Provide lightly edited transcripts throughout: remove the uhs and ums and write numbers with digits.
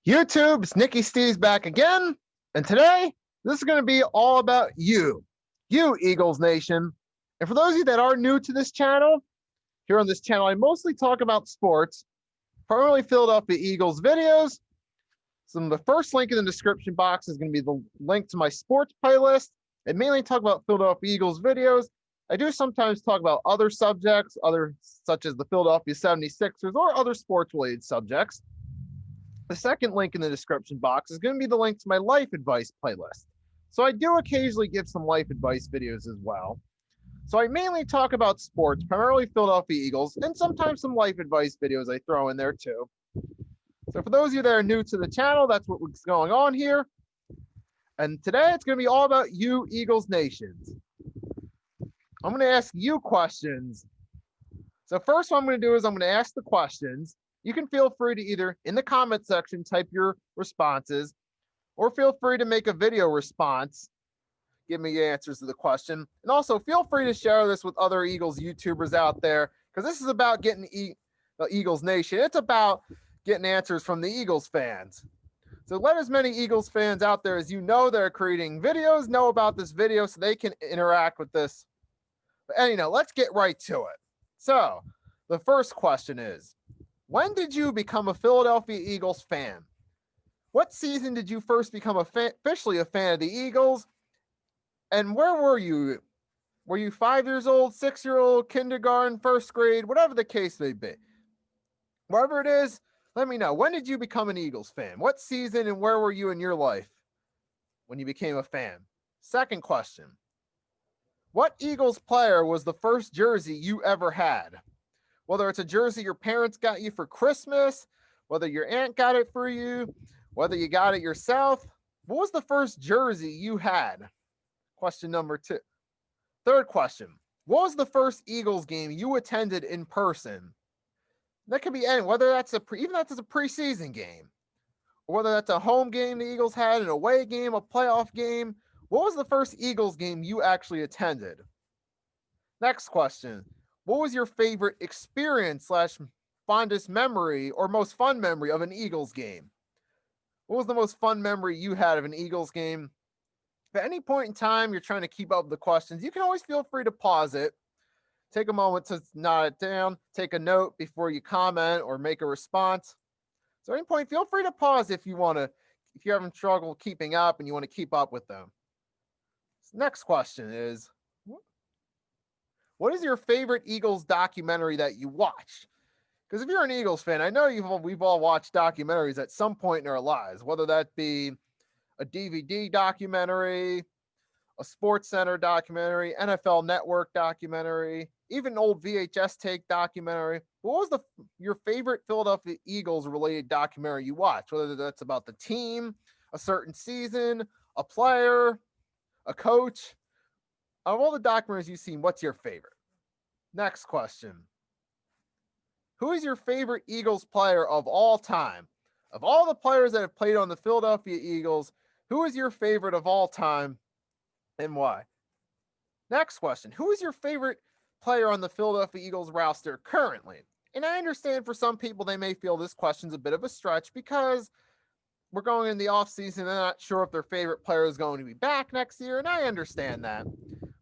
YouTube's Nicky Steve's back again, and today this is going to be all about you, Eagles Nation. And for those of you that are new to this channel, here on this channel, I mostly talk about sports, primarily Philadelphia Eagles videos. So the first link in the description box is going to be the link to my sports playlist. I mainly talk about Philadelphia Eagles videos. I do sometimes talk about other subjects, such as the Philadelphia 76ers or other sports-related subjects. The second link in the description box is going to be the link to my life advice playlist. So I do occasionally give some life advice videos as well. So I mainly talk about sports, primarily Philadelphia Eagles, and sometimes some life advice videos I throw in there too. So for those of you that are new to the channel, that's what's going on here. And today it's going to be all about you, Eagles Nations. I'm going to ask you questions. So first what I'm going to do is I'm going to ask the questions. You can feel free to either in the comment section type your responses, or feel free to make a video response. Give me your answers to the question. And also feel free to share this with other Eagles YouTubers out there, because this is about getting the Eagles Nation. It's about getting answers from the Eagles fans. So let as many Eagles fans out there as you know that are creating videos know about this video so they can interact with this. And let's get right to it. So the first question is, when did you become a Philadelphia Eagles fan? What season did you first become officially a fan of the Eagles? And where were you? Were you 5 years old, 6-year-old, kindergarten, first grade, whatever the case may be? Wherever it is, let me know. When did you become an Eagles fan? What season and where were you in your life when you became a fan? Second question. What Eagles player was the first jersey you ever had? Whether it's a jersey your parents got you for Christmas, whether your aunt got it for you, whether you got it yourself, what was the first jersey you had? Question number 2. Third question. What was the first Eagles game you attended in person? That could be any, whether that's even that's a preseason game, or whether that's a home game the Eagles had, an away game, a playoff game. What was the first Eagles game you actually attended? Next question. What was your favorite experience / fondest memory or most fun memory of an Eagles game? What was the most fun memory you had of an Eagles game? If at any point in time you're trying to keep up with the questions, you can always feel free to pause it. Take a moment to jot it down, take a note before you comment or make a response. So at any point, feel free to pause if you're having trouble keeping up and you want to keep up with them. Next question is, what is your favorite Eagles documentary that you watched? Because if you're an Eagles fan, I know we've all watched documentaries at some point in our lives, whether that be a DVD documentary, a Sports Center documentary, NFL Network documentary, even old VHS tape documentary. What was your favorite Philadelphia Eagles related documentary you watched? Whether that's about the team, a certain season, a player, a coach. Of all the documentaries you've seen, what's your favorite? Next question. Who is your favorite Eagles player of all time? Of all the players that have played on the Philadelphia Eagles, who is your favorite of all time and why? Next question. Who is your favorite player on the Philadelphia Eagles roster currently? And I understand for some people they may feel this question's a bit of a stretch because we're going in the offseason and they're not sure if their favorite player is going to be back next year, and I understand that.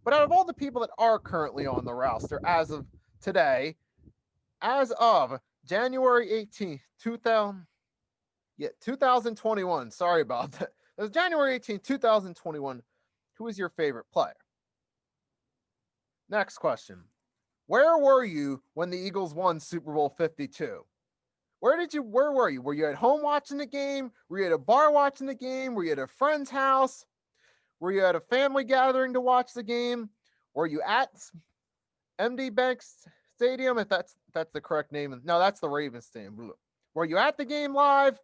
But out of all the people that are currently on the roster as of today, as of January 18th, 2021, sorry about that. It was January 18th, 2021. Who is your favorite player? Next question. Where were you when the Eagles won Super Bowl 52? Where were you? Were you at home watching the game? Were you at a bar watching the game? Were you at a friend's house? Were you at a family gathering to watch the game? Were you at MD Bank Stadium, if that's the correct name? No, that's the Ravens Stadium. Were you at the game live?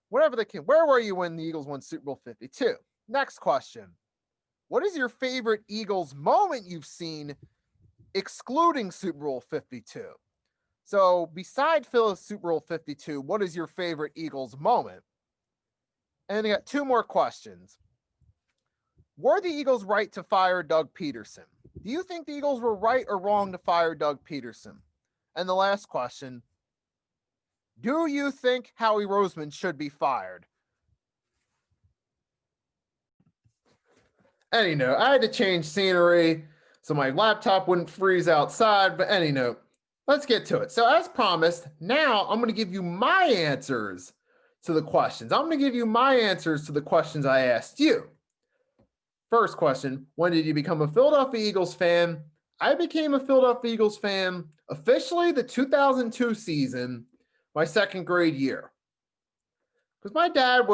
Whatever the case, where were you when the Eagles won Super Bowl 52? Next question. What is your favorite Eagles moment you've seen excluding Super Bowl 52? So beside Phil's Super Bowl 52, what is your favorite Eagles moment? And I got 2 more questions. Were the Eagles right to fire Doug Peterson? Do you think the Eagles were right or wrong to fire Doug Peterson? And the last question, Do you think Howie Roseman should be fired? Any note, I had to change scenery so my laptop wouldn't freeze outside, but any note, let's get to it. So, as promised, now I'm going to give you my answers to the questions. I'm going to give you my answers to the questions I asked you. First question: when did you become a Philadelphia Eagles fan? I became a Philadelphia Eagles fan officially the 2002 season, my second grade year. Because my dad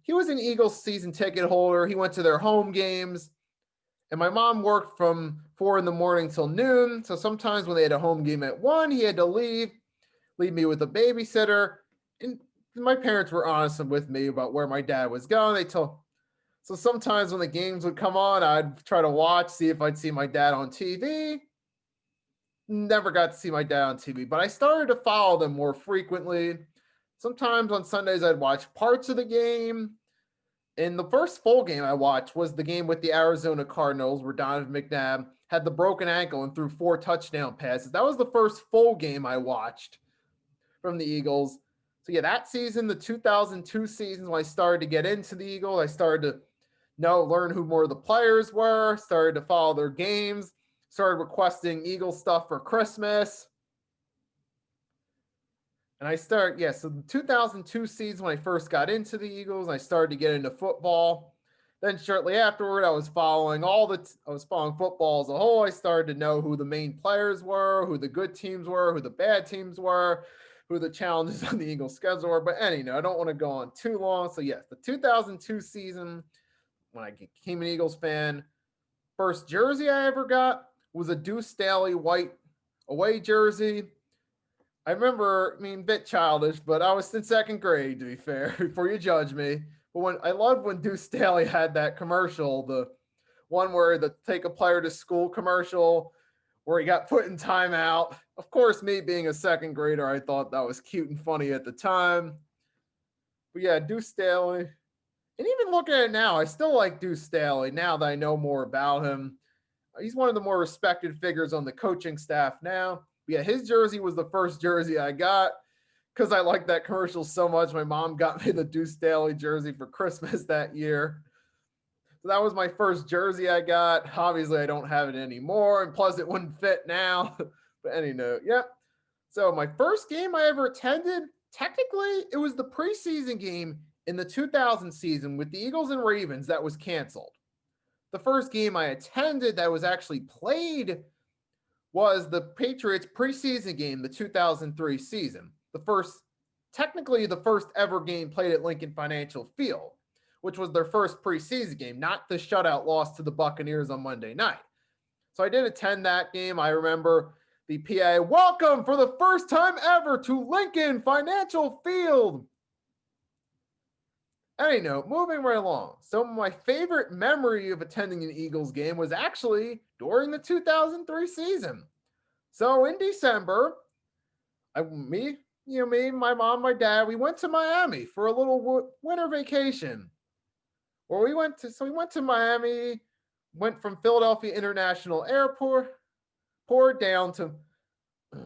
he was an Eagles season ticket holder. He went to their home games. And my mom worked from 4 in the morning till noon. So sometimes when they had a home game at 1, he had to leave me with a babysitter. And my parents were honest with me about where my dad was going. So sometimes when the games would come on, I'd try to watch, see if I'd see my dad on TV. Never got to see my dad on TV, but I started to follow them more frequently. Sometimes on Sundays, I'd watch parts of the game. And the first full game I watched was the game with the Arizona Cardinals, where Donovan McNabb had the broken ankle and threw 4 touchdown passes. That was the first full game I watched from the Eagles. So yeah, that season, the 2002 season, when I started to get into the Eagles, I started to learn who more of the players were, started to follow their games, started requesting Eagles stuff for Christmas. And so the 2002 season when I first got into the Eagles, I started to get into football. Then shortly afterward, I was following football as a whole. I started to know who the main players were, who the good teams were, who the bad teams were, who the challenges on the Eagles schedule were. But anyway, I don't want to go on too long. So yes, the 2002 season, when I became an Eagles fan, first jersey I ever got was a Deuce Staley white away jersey. I remember, a bit childish, but I was in second grade, to be fair, before you judge me. But I loved when Deuce Staley had that commercial, the one where the take a player to school commercial, where he got put in timeout. Of course, me being a second grader, I thought that was cute and funny at the time. But yeah, Deuce Staley. And even looking at it now, I still like Deuce Staley now that I know more about him. He's one of the more respected figures on the coaching staff now. But yeah, his jersey was the first jersey I got because I liked that commercial so much. My mom got me the Deuce Staley jersey for Christmas that year. So that was my first jersey I got. Obviously, I don't have it anymore, and plus it wouldn't fit now. But anyway, yeah. So my first game I ever attended, technically, it was the preseason game in the 2000 season with the Eagles and Ravens that was canceled. The first game I attended that was actually played was the Patriots preseason game, the 2003 season. Technically the first ever game played at Lincoln Financial Field, which was their first preseason game, not the shutout loss to the Buccaneers on Monday night. So I did attend that game. I remember the PA, welcome for the first time ever to Lincoln Financial Field. Anyway, moving right along. So my favorite memory of attending an Eagles game was actually during the 2003 season. So in December, me, my mom, my dad, we went to Miami for a little winter vacation. Where we went to Miami, went from Philadelphia International Airport, down to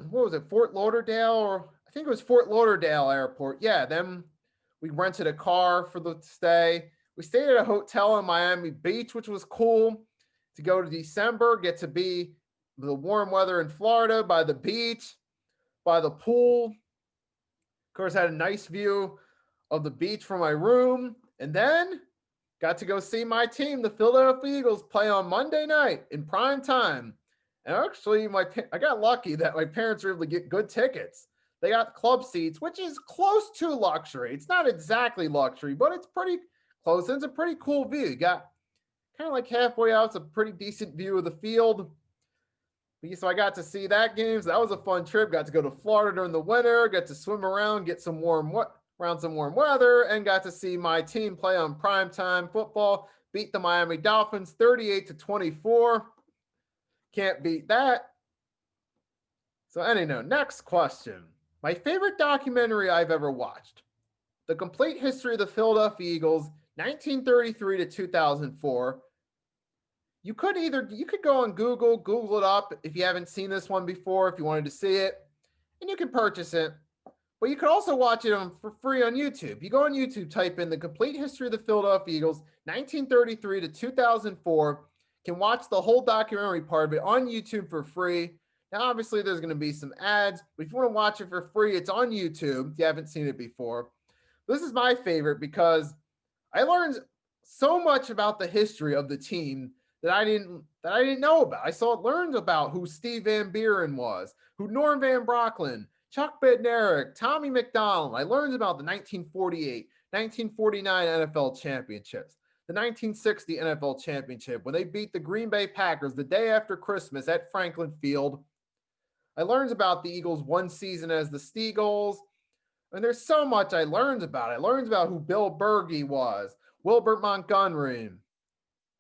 what was it, Fort Lauderdale, or I think it was Fort Lauderdale Airport. Yeah, then we rented a car for the stay. We stayed at a hotel in Miami Beach, which was cool to go to December, get to be the warm weather in Florida by the beach, by the pool. Of course, I had a nice view of the beach from my room. And then got to go see my team, the Philadelphia Eagles, play on Monday night in prime time. And actually, I got lucky that my parents were able to get good tickets. They got club seats, which is close to luxury. It's not exactly luxury, but it's pretty close. It's a pretty cool view. You got kind of like halfway out. It's a pretty decent view of the field. So I got to see that game. So that was a fun trip. Got to go to Florida during the winter. Got to swim around, get some warm weather, and got to see my team play on primetime football. Beat the Miami Dolphins 38-24. Can't beat that. So anyway, next question. My favorite documentary I've ever watched. The Complete History of the Philadelphia Eagles, 1933 to 2004. You could go on Google it up if you haven't seen this one before, if you wanted to see it, and you can purchase it. But you can also watch it for free on YouTube. You go on YouTube, type in the complete history of the Philadelphia Eagles, 1933 to 2004. Can watch the whole documentary part of it on YouTube for free. Now, obviously, there's going to be some ads, but if you want to watch it for free, it's on YouTube if you haven't seen it before. This is my favorite because I learned so much about the history of the team that I didn't know about. Learned about who Steve Van Buren was, who Norm Van Brocklin, Chuck Bednarik, Tommy McDonald. I learned about the 1948, 1949 NFL championships, the 1960 NFL championship when they beat the Green Bay Packers the day after Christmas at Franklin Field. I learned about the Eagles' one season as the Steagles. And there's so much I learned about. I learned about who Bill Bergey was, Wilbert Montgomery,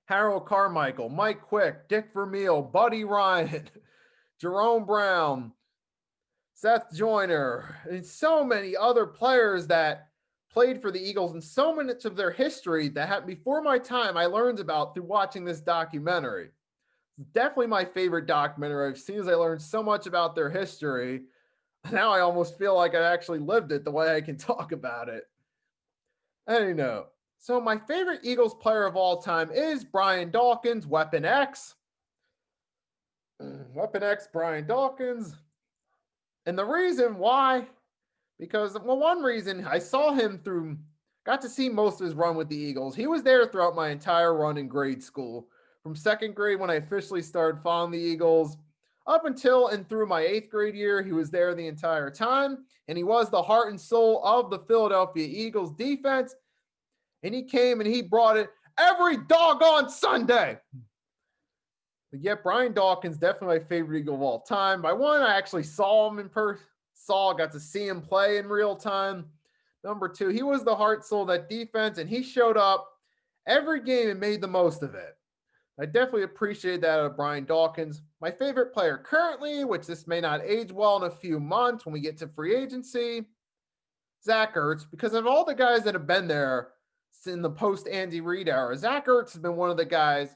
Harold Carmichael, Mike Quick, Dick Vermeil, Buddy Ryan, Jerome Brown, Seth Joyner, and so many other players that played for the Eagles, and so much of their history that happened before my time I learned about through watching this documentary. It's definitely my favorite documentary I've seen, as I learned so much about their history. Now I almost feel like I actually lived it the way I can talk about it. Anyhow, so my favorite Eagles player of all time is Brian Dawkins, Weapon X. Weapon X, Brian Dawkins. And the reason why, because, well, one reason I got to see most of his run with the Eagles. He was there throughout my entire run in grade school. From second grade when I officially started following the Eagles, up until and through my 8th grade year, he was there the entire time, and he was the heart and soul of the Philadelphia Eagles defense, and he came and he brought it every doggone Sunday. But yet, Brian Dawkins, definitely my favorite Eagle of all time. By one, I actually saw him in person, got to see him play in real time. Number 2, he was the heart and soul of that defense, and he showed up every game and made the most of it. I definitely appreciate that of Brian Dawkins. My favorite player currently, which this may not age well in a few months when we get to free agency, Zach Ertz, because of all the guys that have been there in the post-Andy Reid era, Zach Ertz has been one of the guys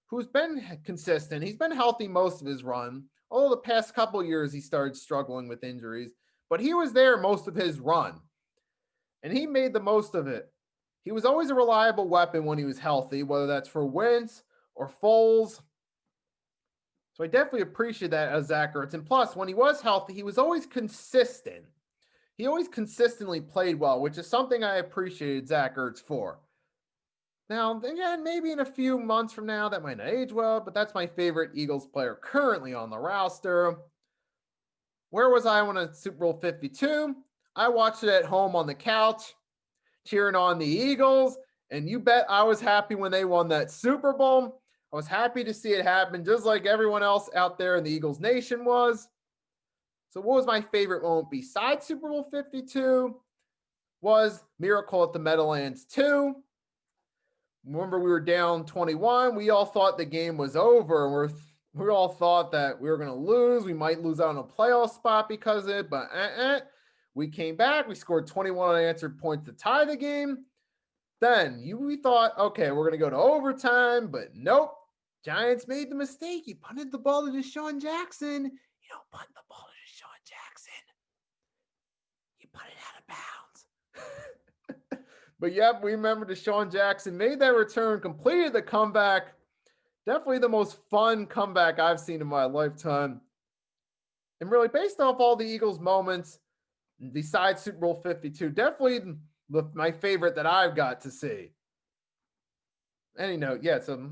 who's been consistent. He's been healthy most of his run, although the past couple of years he started struggling with injuries, but he was there most of his run, and he made the most of it. He was always a reliable weapon when he was healthy, whether that's for Wentz or Foles. So I definitely appreciate that as Zach Ertz. And plus, when he was healthy, he was always consistent. He always consistently played well, which is something I appreciated Zach Ertz for. Now, again, maybe in a few months from now, that might not age well, but that's my favorite Eagles player currently on the roster. Where was I when I Super Bowl 52? I watched it at home on the couch, cheering on the Eagles, and you bet I was happy when they won that Super Bowl. I was happy to see it happen, just like everyone else out there in the Eagles Nation was. So what was my favorite moment besides Super Bowl 52? Was Miracle at the Meadowlands 2. Remember, we were down 21. We all thought the game was over. We all thought that we were going to lose. We might lose out on a playoff spot because of it, but we came back. We scored 21 unanswered points to tie the game. Then we thought, okay, we're going to go to overtime, but nope. Giants made the mistake. You punted the ball to Deshaun Jackson. You don't punt the ball to Deshaun Jackson. You punt it out of bounds. But yep, we remember Deshaun Jackson made that return, completed the comeback. Definitely the most fun comeback I've seen in my lifetime. And really, based off all the Eagles moments, besides Super Bowl 52, definitely my favorite that I've got to see. So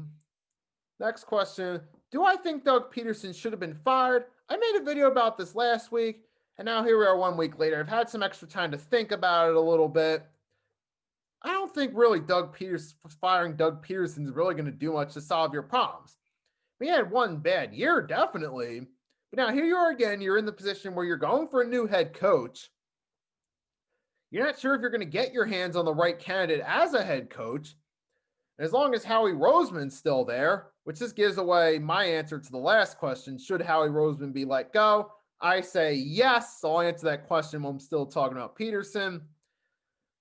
next question. Do I think Doug Peterson should have been fired? I made a video about this last week, and now here we are 1 week later. I've had some extra time to think about it a little bit. I don't think really firing Doug Peterson is really going to do much to solve your problems. We had one bad year, definitely. But now here you are again. You're in the position where you're going for a new head coach. You're not sure if you're going to get your hands on the right candidate as a head coach. And as long as Howie Roseman's still there, which this gives away my answer to the last question, should Howie Roseman be let go? I say yes. So I'll answer that question when I'm still talking about Peterson.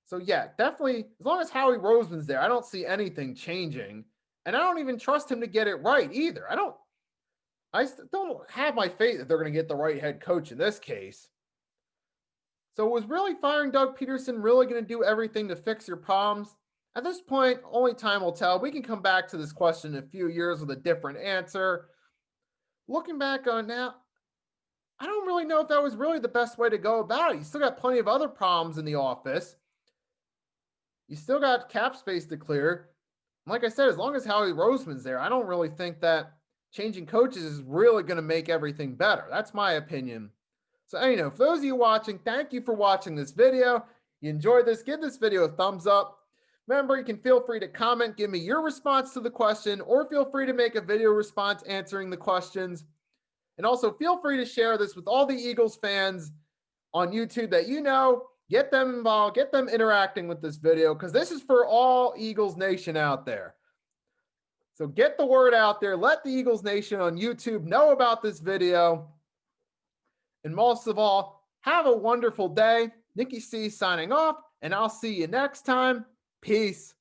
So yeah, definitely, as long as Howie Roseman's there, I don't see anything changing. And I don't even trust him to get it right either. I don't have my faith that they're going to get the right head coach in this case. So was really firing Doug Peterson really going to do everything to fix your problems? At this point, only time will tell. We can come back to this question in a few years with a different answer. Looking back on now, I don't really know if that was really the best way to go about it. You still got plenty of other problems in the office. You still got cap space to clear. Like I said, as long as Howie Roseman's there, I don't really think that changing coaches is really going to make everything better. That's my opinion. So, for those of you watching, thank you for watching this video. You enjoyed this, give this video a thumbs up. Remember, you can feel free to comment, give me your response to the question, or feel free to make a video response answering the questions. And also feel free to share this with all the Eagles fans on YouTube that you know. Get them involved, get them interacting with this video, because this is for all Eagles Nation out there. So get the word out there. Let the Eagles Nation on YouTube know about this video. And most of all, have a wonderful day. Nikki C signing off, and I'll see you next time. Peace.